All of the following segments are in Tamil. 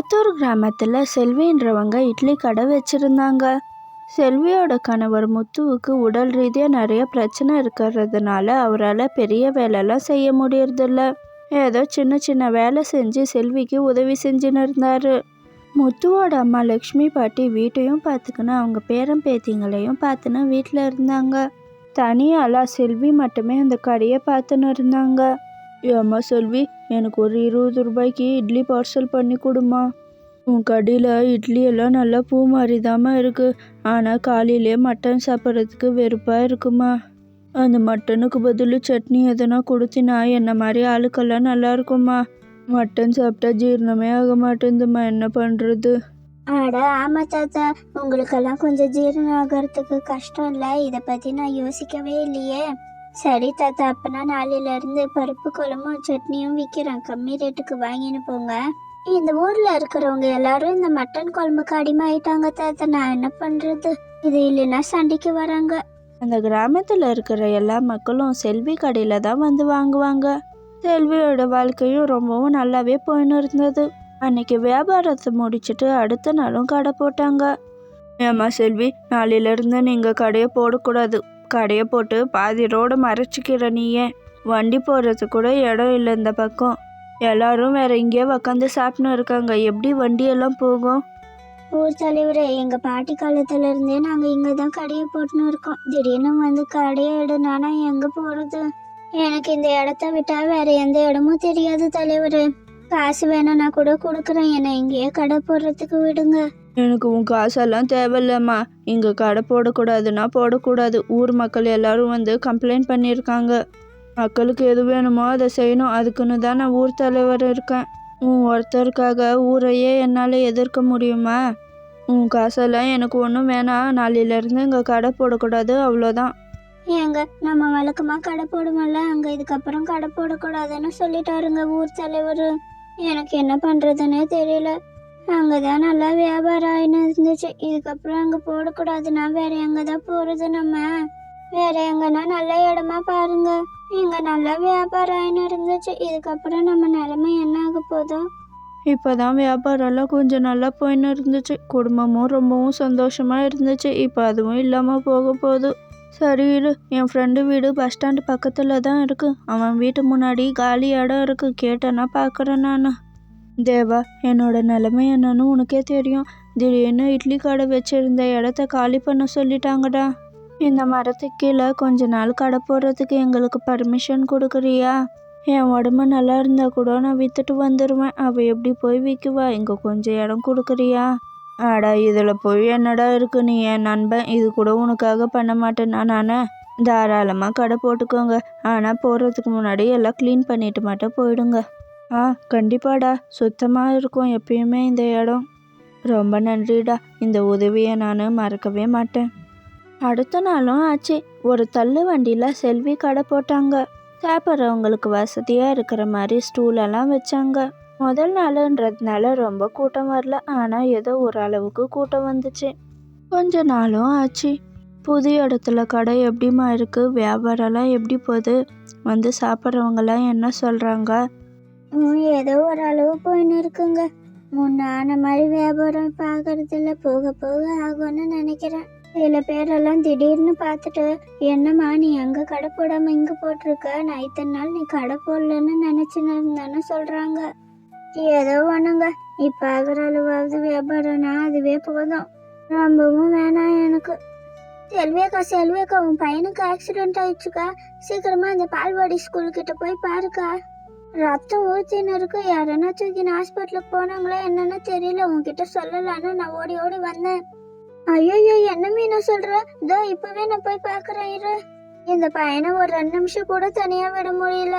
புத்தூர் கிராமத்தில் செல்வின்றவங்க இட்லி கடை வச்சுருந்தாங்க. செல்வியோட கணவர் முத்துவுக்கு உடல் ரீதியாக நிறைய பிரச்சனை இருக்கிறதுனால அவரால் பெரிய வேலைலாம் செய்ய முடியறதில்ல. ஏதோ சின்ன சின்ன வேலை செஞ்சு செல்விக்கு உதவி செஞ்சுன்னு இருந்தார். முத்துவோட அம்மா லக்ஷ்மி பாட்டி வீட்டையும் பார்த்துக்கின்னு அவங்க பேரன் பேத்திங்களையும் பார்த்துன்னு வீட்டில் இருந்தாங்க. தனியால் செல்வி மட்டுமே அந்த கடையை பார்த்துன்னு இருந்தாங்க. ஏம்மா செல்வி, எனக்கு ஒரு 20 ரூபாய்க்கு இட்லி பார்சல் பண்ணி கொடுமா. உன் கடையில் இட்லி எல்லாம் நல்லா பூ மாதிரிதாம்மா இருக்குது. ஆனால் காலையிலே மட்டன் சாப்பிட்றதுக்கு வெறுப்பாக இருக்குமா. அந்த மட்டனுக்கு பதில் சட்னி எதனா கொடுத்தினா என்ன மாதிரி ஆளுக்கெல்லாம் நல்லா இருக்குமா. மட்டன் சாப்பிட்டா ஜீரணமே ஆக மாட்டேங்குதுமா, என்ன பண்ணுறது? அட ஆமா தாத்தா, உங்களுக்கெல்லாம் கொஞ்சம் ஜீரணம் ஆகிறதுக்கு கஷ்டம் இல்லை. இதை பற்றி நான் யோசிக்கவே இல்லையே. சரி தாத்தா, அப்பனா நாளையிலேருந்து பருப்பு குழம்பும் சட்னியும் விற்கிறேன், கம்மி ரேட்டுக்கு வாங்கின்னு போங்க. இந்த ஊரில் இருக்கிறவங்க எல்லாரும் இந்த மட்டன் குழம்புக்கு அடிமையாயிட்டாங்க தாத்தா, நான் என்ன பண்ணுறது? இது இல்லைன்னா சண்டைக்கு வராங்க. அந்த கிராமத்தில் இருக்கிற எல்லா மக்களும் செல்வி கடையில் தான் வந்து வாங்குவாங்க. செல்வியோட வாழ்க்கையும் ரொம்பவும் நல்லாவே போயின்னு இருந்தது. அன்னைக்கு வியாபாரத்தை முடிச்சுட்டு அடுத்த நாளும் கடை போட்டாங்க. ஏம்மா செல்வி, நாளையிலேருந்து நீங்கள் கடையை போடக்கூடாது. கடையை போட்டு பாதி ரோடு மறைச்சிக்கிற நீயே. வண்டி போடுறதுக்கு கூட இடம் இல்லை இந்த பக்கம். எல்லாரும் வேற இங்கேயே உக்காந்து சாப்பிட்னு இருக்காங்க. எப்படி வண்டியெல்லாம் போகும்? ஊர் தலைவரே, எங்கள் பாட்டி காலத்துல இருந்தே நாங்கள் இங்கே தான் கடையை போட்டுன்னு இருக்கோம். திடீர்னு வந்து கடையை எடுனானா எங்கே போகிறது? எனக்கு இந்த இடத்த விட்டா வேற எந்த இடமும் தெரியாது தலைவரே. காசு வேணும்னா கூட கொடுக்குறேன், என்னை இங்கேயே கடை போடுறதுக்கு விடுங்க. எனக்கு உன் காசெல்லாம் தேவையில்லம்மா. இங்கே கடை போடக்கூடாதுன்னா போடக்கூடாது. ஊர் மக்கள் எல்லாரும் வந்து கம்ப்ளைண்ட் பண்ணியிருக்காங்க. மக்களுக்கு எது வேணுமோ அதை செய்யணும். அதுக்குன்னு தான் நான் ஊர் தலைவர் இருக்கேன். உன் ஒருத்தருக்காக ஊரையே என்னால் எதிர்க்க முடியுமா? உன் காசெல்லாம் எனக்கு ஒன்றும் வேணாம். நாளையிலேருந்து இங்கே கடை போடக்கூடாது, அவ்வளோதான். ஏங்க, நம்ம வழக்கமாக கடை போடுவோம்ல, அங்கே இதுக்கப்புறம் கடை போடக்கூடாதுன்னு சொல்லிட்டாருங்க ஊர் தலைவர். எனக்கு என்ன பண்ணுறதுன்னே தெரியல. அங்கே தான் நல்லா வியாபாரம் ஆயின்னு இருந்துச்சு. இதுக்கப்புறம் அங்கே போடக்கூடாதுன்னா வேற எங்கே தான் போகிறது? நம்ம வேற எங்கன்னா நல்ல இடமா பாருங்க. இங்கே நல்லா வியாபாரம் ஆயின்னு இருந்துச்சு. இதுக்கப்புறம் நம்ம நிலைமை என்ன ஆக போதும்? இப்போதான் வியாபாரம்லாம் கொஞ்சம் நல்லா போயின்னு இருந்துச்சு. குடும்பமும் ரொம்பவும் சந்தோஷமாக இருந்துச்சு. இப்போ அதுவும் இல்லாமல் போக போகுது. சரி இரு, என் ஃப்ரெண்டு வீடு பஸ் ஸ்டாண்டு பக்கத்தில் தான் இருக்குது. அவன் வீட்டு முன்னாடி காலி இடம் இருக்குது, கேட்டேன்னா பார்க்குறேன் நான். தேவா, என்னோட நிலைமை என்னன்னு உனக்கே தெரியும். திடீர்னு இட்லி கடை வச்சிருந்த இடத்த காலி பண்ண சொல்லிட்டாங்கடா. இந்த மரத்துக்கு கீழே கொஞ்ச நாள் கடை போடுறதுக்கு எங்களுக்கு பர்மிஷன் கொடுக்குறியா? என் உடம்பு நல்லா இருந்தால் கூட நான் விற்றுட்டு வந்துடுவேன். அவள் எப்படி போய் விற்குவா? இங்கே கொஞ்சம் இடம் கொடுக்குறியா? ஆடா, இதில் போய் என்னடா இருக்கு? நீ என் நண்பன், இது கூட உனக்காக பண்ண மாட்டேன்னா நானே. தாராளமாக கடை போட்டுக்கோங்க. ஆனால் போடுறதுக்கு முன்னாடி எல்லாம் க்ளீன் பண்ணிட்டு மட்டும் போயிடுங்க. கண்டிப்பாடா, சுத்தமாக இருக்கும் எப்பயுமே இந்த இடம். ரொம்ப நன்றிடா, இந்த உதவியை நான் மறக்கவே மாட்டேன். அடுத்த நாளும் ஆச்சு. ஒரு தள்ளு வண்டியில் செல்வி கடை போட்டாங்க. சாப்பிட்றவங்களுக்கு வசதியாக இருக்கிற மாதிரி ஸ்டூலெல்லாம் வச்சாங்க. முதல் நாளுன்றதுனால ரொம்ப கூட்டம் வரல, ஆனால் ஏதோ ஓரளவுக்கு கூட்டம் வந்துச்சு. கொஞ்ச நாளும் ஆச்சு. புதிய இடத்துல கடை எப்படிமா இருக்குது? வியாபாரம்லாம் எப்படி போகுது? வந்து சாப்பிட்றவங்கலாம் என்ன சொல்கிறாங்க? ஏதோ ஒரு அளவு போயின்னு இருக்குங்க. முன்னான மாதிரி வியாபாரம் பார்க்கறதில்ல, போக போக ஆகும்னு நினைக்கிறேன். சில பேரெல்லாம் திடீர்னு பார்த்துட்டு, என்னம்மா நீ அங்கே கடை போடாமல் இங்கே போட்டிருக்க, நான் இத்தனை நாள் நீ கடை போடலன்னு நினச்சின்னு இருந்தேன்னு சொல்கிறாங்க. ஏதோ ஒன்றுங்க, இப்போ ஆகிற அளவாவது வியாபாரம்னா அதுவே போதும். ரொம்பவும் வேணாம் எனக்கு. செல்வியக்கா, உன் பையனுக்கு ஆக்சிடென்ட் ஆயிடுச்சுக்கா. சீக்கிரமா அந்த பால்வாடி ஸ்கூல்கிட்ட போய் பாருக்கா. ரத்தம் ஊற்றின்னு இருக்கு. யாரன்னா தூக்கின்னு ஹாஸ்பிட்டலுக்கு போனாங்களா என்னன்னு தெரியல. உன்கிட்ட சொல்லலான்னு நான் ஓடி ஓடி வந்தேன். ஐயோ, என்ன மீனா சொல்ற? இதோ இப்பவே நான் போய் பார்க்குறேன் இரு. இந்த பையனை ஒரு 2 நிமிஷம் கூட தனியாக விட முடியல.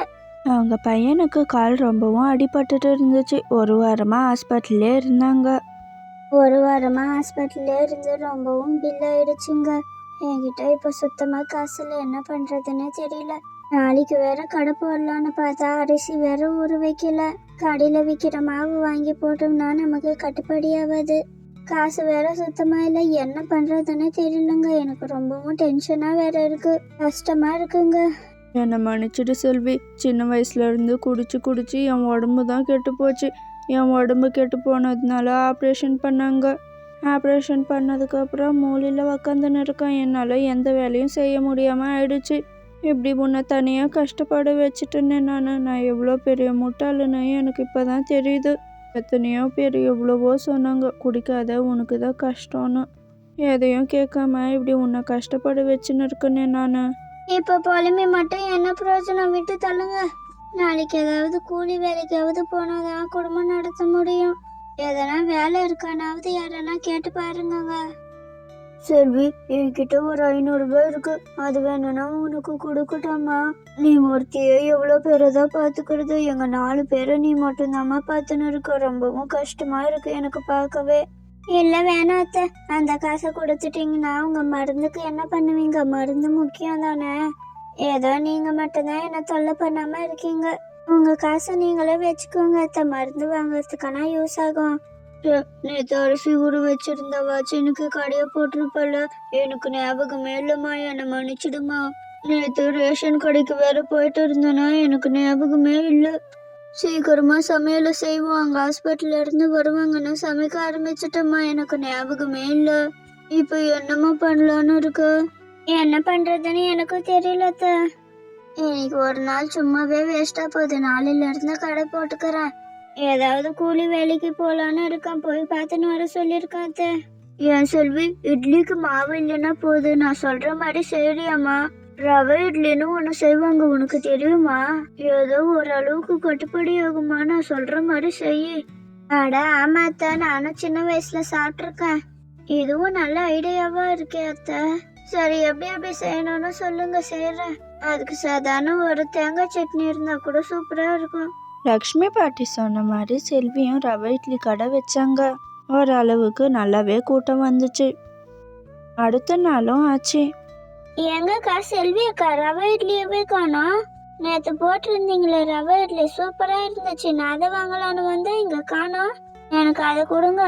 அவங்க பையனுக்கு கால் ரொம்பவும் அடிபட்டுட்டு இருந்துச்சு. ஒரு வாரமாக ஹாஸ்பிட்டல்லே இருந்தாங்க. ஒரு வாரமாக ஹாஸ்பிட்டல்லே இருந்து ரொம்பவும் பில் ஆயிடுச்சுங்க. என்கிட்ட இப்போ சுத்தமாக காசில் என்ன பண்ணுறதுன்னே தெரியல. நாளைக்கு வேற கடை போடலான்னு பார்த்தா அரிசி வேற ஊற வைக்கல. கடையில் விற்கிற மாவு வாங்கி போட்டோம்னா நமக்கு கட்டுப்படி ஆகாது. காசு வேற சுத்தமா இல்லை. என்ன பண்றதுன்னு தெரியலங்க. எனக்கு ரொம்பவும் டென்ஷனா வேற இருக்கு, கஷ்டமா இருக்குங்க. என்னை மன்னிச்சிடு செல்வி. சின்ன வயசுல இருந்து குடிச்சு குடிச்சு என் உடம்பு தான் கெட்டு போச்சு. என் உடம்பு கெட்டு போனதுனால ஆப்ரேஷன் பண்ணாங்க. ஆப்ரேஷன் பண்ணதுக்கப்புறம் மூலையில் உக்காந்துன்னு இருக்கேன். என்னால் எந்த வேலையும் செய்ய முடியாமல் ஆயிடுச்சு. இப்படி உன்னை தனியாக கஷ்டப்பட வச்சுட்டேன்னு நான் எவ்வளோ பெரிய முட்டாளுன்னு எனக்கு இப்போ தான் தெரியுது. எத்தனையோ பேர் எவ்வளவோ சொன்னாங்க, குடிக்காத உனக்கு தான் கஷ்டம்னு. எதையும் கேட்காம இப்படி உன்னை கஷ்டப்பட வச்சுன்னு இருக்கேன்னு நான். இப்போ புலம்பி மட்டும் என்ன பிரயோஜனம், விட்டு தள்ளுங்க. நாளைக்கு ஏதாவது கூலி வேலைக்காவது போனாதான் குடும்பம் நடத்த முடியும். எதனா வேலை இருக்கானாவது யாரனா கேட்டு பாருங்க. செல்வி, என்கிட்ட ஒரு 500 ரூபாய் இருக்கு, அது வேணும்னா உனக்கு கொடுக்கட்டாமா? நீ ஒருத்தியே எவ்வளோ பேரை தான் பார்த்துக்கிறது? எங்க 4 பேரை நீ மட்டும்தாம்மா பார்த்துன்னு இருக்க. ரொம்பவும் கஷ்டமா இருக்கு எனக்கு பார்க்கவே. இல்லை வேணாம் அத்தை, அந்த காசை கொடுத்துட்டீங்கன்னா உங்க மருந்துக்கு என்ன பண்ணுவீங்க? மருந்து முக்கியம் தானே. ஏதோ நீங்க மட்டும்தான் என்ன தொல்லை பண்ணாம இருக்கீங்க. உங்க காசை நீங்களே வச்சுக்கோங்க அத்தை, மருந்து வாங்குறதுக்கான யூஸ் ஆகும். நேற்று அரிசி ஊற வச்சிருந்தவாச்சு எனக்கு கடையை போட்டிருப்பல, எனக்கு ஞாபகமே இல்லைம்மா, என்னை மன்னிச்சிடுமா. நேற்று ரேஷன் கடைக்கு வேற போயிட்டு இருந்தேன்னா எனக்கு ஞாபகமே இல்லை. சீக்கிரமா சமையலை செய்வோம், அங்கே ஹாஸ்பிட்டல்ல இருந்து வருவாங்கன்னு சமைக்க ஆரம்பிச்சிட்டம்மா, எனக்கு ஞாபகமே இல்லை. இப்போ என்னம்மா பண்ணலான்னு இருக்கு? என்ன பண்றதுன்னு எனக்கும் தெரியல அத்தை. இன்னைக்கு ஒரு நாள் சும்மாவே வேஸ்டா போகுது, நாளையில இருந்து கடை போட்டுக்கிறேன். ஏதாவது கூலி வேலைக்கு போலான்னு இருக்கேன், போய் பார்த்துன்னு வர சொல்லியிருக்கேன் அத்தை. ஏன் செல்வி, இட்லிக்கு மாவு இல்லைன்னா போகுது, நான் சொல்ற மாதிரி செய்யறியாம்மா? ரவை இட்லின்னு ஒன்று செய்வாங்க, உனக்கு தெரியுமா? ஏதோ ஓரளவுக்கு கட்டுப்படி ஆகுமா, நான் சொல்ற மாதிரி செய்யி. அட ஆமா அத்தை, நானும் சின்ன வயசுல சாப்பிட்ருக்கேன். இதுவும் நல்ல ஐடியாவா இருக்கே அத்தை. சரி, எப்படி செய்யணும்னு சொல்லுங்க, செய்யறேன். அதுக்கு சாதாரண ஒரு தேங்காய் சட்னி இருந்தா கூட சூப்பரா இருக்கும். லக்ஷ்மி பாட்டி சொன்ன மாதிரி செல்வியும் ரவை இட்லி கடை வச்சாங்க. ஓரளவுக்கு நல்லாவே கூட்டம் வந்துச்சு. அடுத்த நாளும் ஆச்சு. எங்கக்கா செல்வி அக்கா, ரவை இட்லியவே காணோம். நேற்று போட்டிருந்தீங்களே ரவை இட்லி, சூப்பரா இருந்துச்சு, நான் அதை வாங்கலான்னு வந்தேன், இங்க காணோம். எனக்கு அதை கொடுங்க.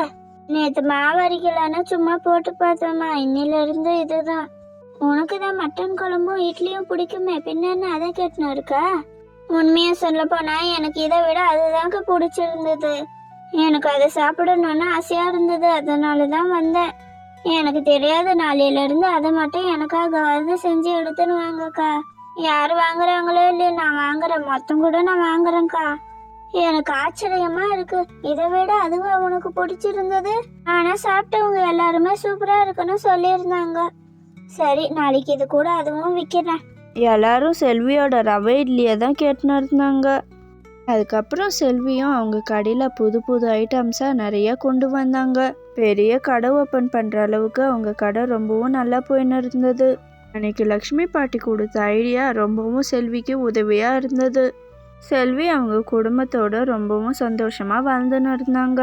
நேற்று மாவு அரைக்கலான்னு சும்மா போட்டு பார்த்தோம்மா, இன்னில இருந்து இதுதான். உனக்கு தான் மட்டன் குழம்பும் இட்லியும் பிடிக்குமே, பின்ன அதை கேட்டுன்னு இருக்கா? உண்மையா சொல்ல போனா எனக்கு இதை விட அதுதாங்க பிடிச்சிருந்தது. எனக்கு அதை சாப்பிடணும்னு ஆசையா இருந்தது, அதனாலதான் வந்தேன். எனக்கு தெரியாத நாளையில இருந்து அதை மட்டும் எனக்காக செஞ்சு எடுத்துன்னு வாங்கக்கா. யாரு வாங்குறாங்களோ இல்லையோ, நான் வாங்குறேன், மொத்தம் கூட நான் வாங்குறேன்க்கா. எனக்கு ஆச்சரியமா இருக்கு, இதை விட அதுவா உனக்கு பிடிச்சிருந்தது? ஆனா சாப்பிட்டவங்க எல்லாருமே சூப்பரா இருக்குன்னு சொல்லியிருந்தாங்க. சரி, நாளைக்கு இது கூட அதுவும் விற்கிறேன். எல்லாரும் செல்வியோட ரவை இட்லியை தான் கேட்டுன்னு இருந்தாங்க. அதுக்கப்புறம் செல்வியும் அவங்க கடையில் புது புது ஐட்டம்ஸாக நிறைய கொண்டு வந்தாங்க. பெரிய கடை ஓப்பன் பண்ணுற அளவுக்கு அவங்க கடை ரொம்பவும் நல்லா போயின்னு இருந்தது. அன்னைக்கு லக்ஷ்மி பாட்டி கொடுத்த ஐடியா ரொம்பவும் செல்விக்கு உதவியாக இருந்தது. செல்வி அவங்க குடும்பத்தோட ரொம்பவும் சந்தோஷமாக வாழ்ந்துன்னு இருந்தாங்க.